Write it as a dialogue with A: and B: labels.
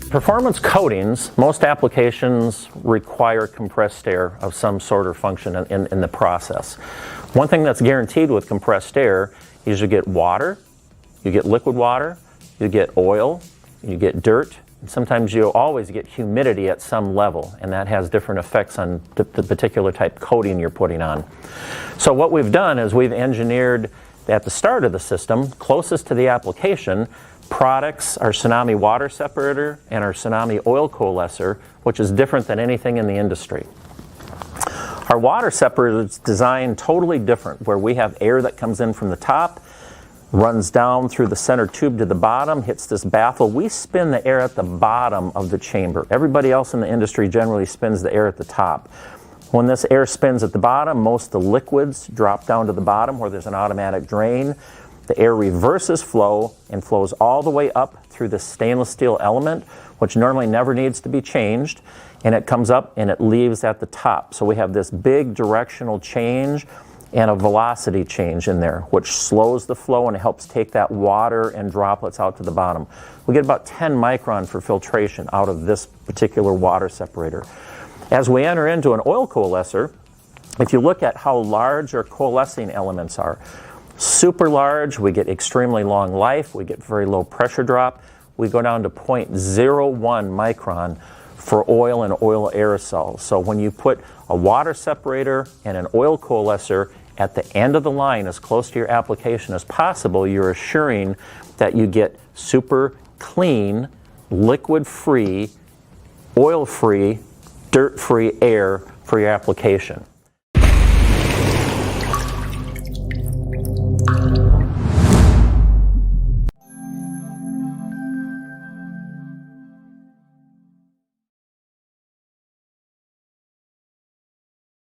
A: Performance coatings, most applications require compressed air of some sort or function in the process. One thing that's guaranteed with compressed air is you get water, you get liquid water, you get oil, you get dirt, and sometimes you always get humidity at some level, and that has different effects on the particular type coating you're putting on. So what we've done is we've engineered at the start of the system, closest to the application, products, our Tsunami water separator and our Tsunami oil coalescer, which is different than anything in the industry. Our water separator is designed totally different, where we have air that comes in from the top, runs down through the center tube to the bottom, hits this baffle. We spin the air at the bottom of the chamber. Everybody else in the industry generally spins the air at the top. When this air spins at the bottom, most of the liquids drop down to the bottom where there's an automatic drain. The air reverses flow and flows all the way up through the stainless steel element, which normally never needs to be changed, and it comes up and it leaves at the top. So we have this big directional change and a velocity change in there, which slows the flow and it helps take that water and droplets out to the bottom. We get about 10 micron for filtration out of this particular water separator. As we enter into an oil coalescer, if you look at how large our coalescing elements are, super large, we get extremely long life, we get very low pressure drop. We go down to 0.01 micron for oil and oil aerosols. So when you put a water separator and an oil coalescer at the end of the line as close to your application as possible, you're assuring that you get super clean, liquid-free, oil-free, dirt-free air for your application.